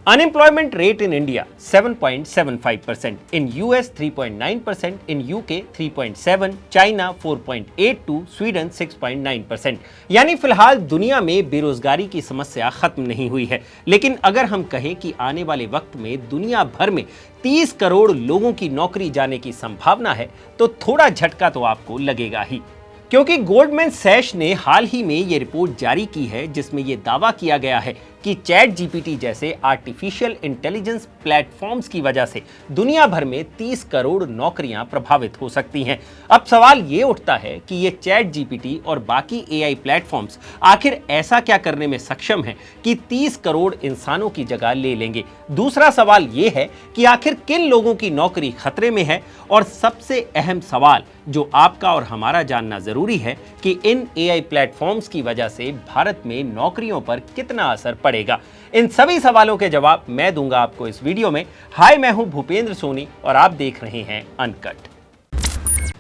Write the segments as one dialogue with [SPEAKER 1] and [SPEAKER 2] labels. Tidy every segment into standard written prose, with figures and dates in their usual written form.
[SPEAKER 1] Unemployment rate in India 7.75%, in US 3.9%, in UK 3.7%, China 4.82%, Sweden 6.9%। यानी फिलहाल दुनिया में बेरोजगारी की समस्या खत्म नहीं हुई है, लेकिन अगर हम कहें कि आने वाले वक्त में दुनिया भर में 30 करोड़ लोगों की नौकरी जाने की संभावना है, तो थोड़ा झटका तो आपको लगेगा ही, क्योंकि गोल्डमैन सैश ने हाल ही में ये रिपोर्ट जारी की है जिसमें यह दावा किया गया है कि चैट जीपीटी जैसे आर्टिफिशियल इंटेलिजेंस प्लेटफॉर्म्स की वजह से दुनिया भर में 30 करोड़ नौकरियां प्रभावित हो सकती हैं। अब सवाल ये उठता है कि ये चैट जीपीटी और बाकी एआई प्लेटफॉर्म्स आखिर ऐसा क्या करने में सक्षम हैं कि 30 करोड़ इंसानों की जगह ले लेंगे। दूसरा सवाल ये है कि आखिर किन लोगों की नौकरी खतरे में है, और सबसे अहम सवाल जो आपका और हमारा जानना जरूरी है कि इन एआई प्लेटफॉर्म्स की वजह से भारत में नौकरियों पर कितना असर पड़ेगा। इन सभी सवालों के जवाब मैं दूंगा आपको इस वीडियो में। हाय, मैं हूं भूपेंद्र सोनी और आप देख रहे हैं अनकट।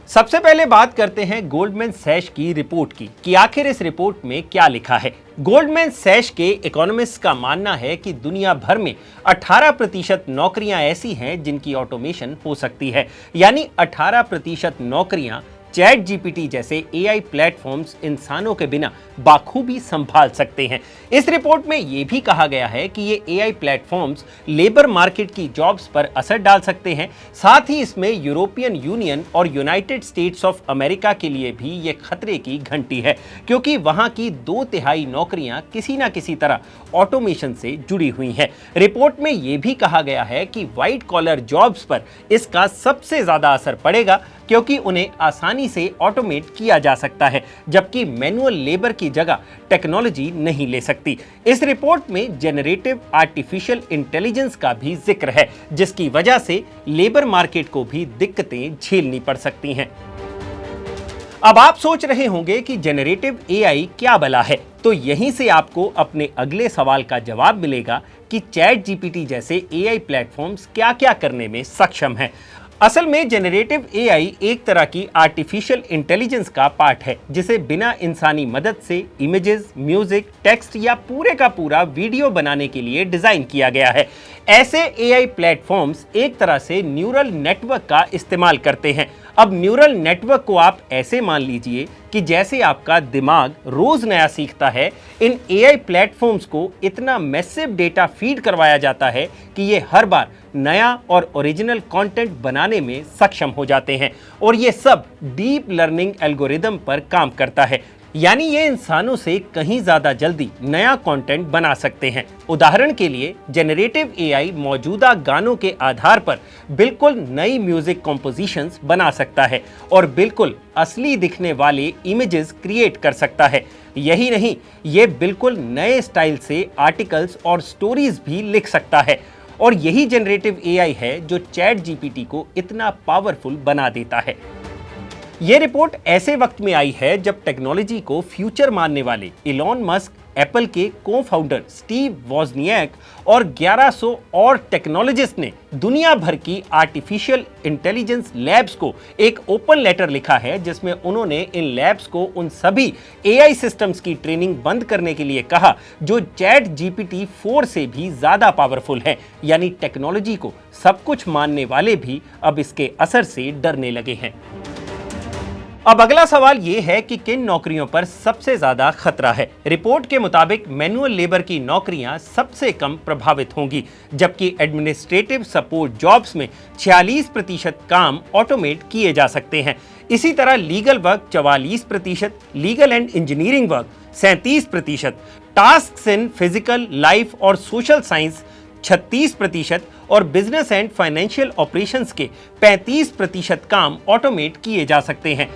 [SPEAKER 1] सबसे पहले बात करते हैं गोल्डमैन सैश की रिपोर्ट की कि आखिर इस रिपोर्ट में क्या लिखा है। गोल्डमैन सैश के इकोनॉमिस्ट का मानना है कि दुनिया भर में 18% नौकरियां ऐसी हैं जिनकी ऑटोमेशन हो सकती है, यानी 18% नौकरियां चैट जीपीटी जैसे एआई प्लेटफॉर्म्स इंसानों के बिना बाखूबी संभाल सकते हैं। इस रिपोर्ट में यह भी कहा गया है कि ये एआई प्लेटफॉर्म्स लेबर मार्केट की जॉब्स पर असर डाल सकते हैं। साथ ही इसमें यूरोपियन यूनियन और यूनाइटेड स्टेट्स ऑफ अमेरिका के लिए भी ये खतरे की घंटी है, क्योंकि वहां की 2/3 नौकरियां किसी ना किसी तरह ऑटोमेशन से जुड़ी हुई हैं। रिपोर्ट में यह भी कहा गया है कि व्हाइट कॉलर जॉब्स पर इसका सबसे ज्यादा असर पड़ेगा, क्योंकि उन्हें आसानी से ऑटोमेट किया जा सकता है, जबकि मैनुअल लेबर की जगह टेक्नोलॉजी नहीं ले सकती। इस रिपोर्ट में जेनरेटिव आर्टिफिशियल इंटेलिजेंस का भी जिक्र है, जिसकी वजह से लेबर मार्केट को भी दिक्कतें झेलनी पड़ सकती हैं। अब आप सोच रहे होंगे कि जेनरेटिव एआई क्या भला है, तो यहीं से आपको अपने अगले सवाल का जवाब मिलेगा कि चैट जीपीटी जैसे एआई प्लेटफॉर्म्स क्या-क्या करने में सक्षम हैं। असल में जेनरेटिव एआई एक तरह की आर्टिफिशियल इंटेलिजेंस का पार्ट है, जिसे बिना इंसानी मदद से इमेजेस, म्यूजिक, टेक्स्ट या पूरे का पूरा वीडियो बनाने के लिए डिजाइन किया गया है। ऐसे एआई प्लेटफॉर्म्स एक तरह से न्यूरल नेटवर्क का इस्तेमाल करते हैं। अब न्यूरल नेटवर्क को आप ऐसे मान लीजिए कि जैसे आपका दिमाग रोज नया सीखता है, इन एआई प्लेटफॉर्म्स को इतना मैसिव डेटा फीड करवाया जाता है कि ये हर बार नया और ओरिजिनल कंटेंट बनाने में सक्षम हो जाते हैं, और ये सब डीप लर्निंग एल्गोरिदम पर काम करता है, यानी ये इंसानों से कहीं ज्यादा जल्दी नया कंटेंट बना सकते हैं। उदाहरण के लिए जेनरेटिव एआई मौजूदा गानों के आधार पर बिल्कुल नई म्यूजिक कॉम्पोजिशंस बना सकता है और बिल्कुल असली दिखने वाले इमेजेस क्रिएट कर सकता है। यही नहीं, ये बिल्कुल नए स्टाइल से आर्टिकल्स और स्टोरीज भी लिख सकता है, और यही जेनरेटिव एआई है जो चैट जीपीटी को इतना पावरफुल बना देता है। यह रिपोर्ट ऐसे वक्त में आई है जब टेक्नोलॉजी को फ्यूचर मानने वाले इलॉन मस्क, एप्पल के को-फाउंडर स्टीव वॉजनियाक और 1100 और टेक्नोलॉजिस्ट ने दुनिया भर की आर्टिफिशियल इंटेलिजेंस लैब्स को एक ओपन लेटर लिखा है, जिसमें उन्होंने इन लैब्स को उन सभी एआई सिस्टम्स की ट्रेनिंग बंद करने के लिए कहा जो चैट जीपीटी 4 से भी ज्यादा पावरफुल है। यानी टेक्नोलॉजी को सब कुछ मानने वाले भी अब इसके असर से डरने लगे हैं। अब अगला सवाल यह है कि किन नौकरियों पर सबसे ज्यादा खतरा है। रिपोर्ट के मुताबिक मैनुअल लेबर की नौकरियां सबसे कम प्रभावित होंगी, जबकि एडमिनिस्ट्रेटिव सपोर्ट जॉब्स में 46% काम ऑटोमेट किए जा सकते हैं। इसी तरह legal work 44%, legal and engineering work 37%, tasks in physical, life और सोशल साइंस 36% और बिजनेस एंड फाइनेंशियल ऑपरेशंस के 35% काम ऑटोमेट किए जा सकते हैं।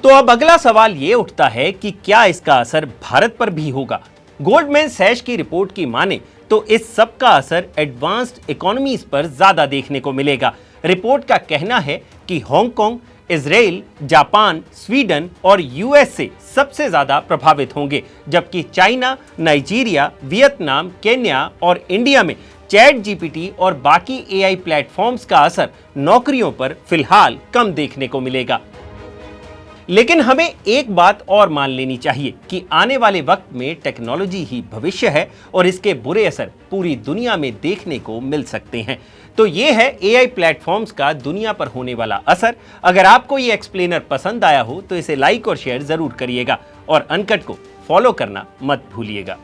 [SPEAKER 1] तो अब अगला सवाल यह उठता है कि क्या इसका असर भारत पर भी होगा। गोल्डमैन सैश की रिपोर्ट की माने तो इस सब का असर एडवांस्ड इकोनॉमीज पर ज्यादा देखने को मिलेगा। रिपोर्ट का कहना है कि हांगकांग, इजराइल, जापान, स्वीडन और यूएसए सबसे ज्यादा प्रभावित होंगे, जबकि चाइना, नाइजीरिया, वियतनाम, केन्या और इंडिया में चैट जीपीटी और बाकी एआई प्लेटफॉर्म्स का असर नौकरियों पर फिलहाल कम देखने को मिलेगा। लेकिन हमें एक बात और मान लेनी चाहिए कि आने वाले वक्त में टेक्नोलॉजी ही भविष्य है और इसके बुरे असर पूरी दुनिया में देखने को मिल सकते हैं। तो ये है एआई प्लेटफॉर्म्स का दुनिया पर होने वाला असर। अगर आपको ये एक्सप्लेनर पसंद आया हो तो इसे लाइक और शेयर जरूर करिएगा और अनकट को फॉलो करना मत भूलिएगा।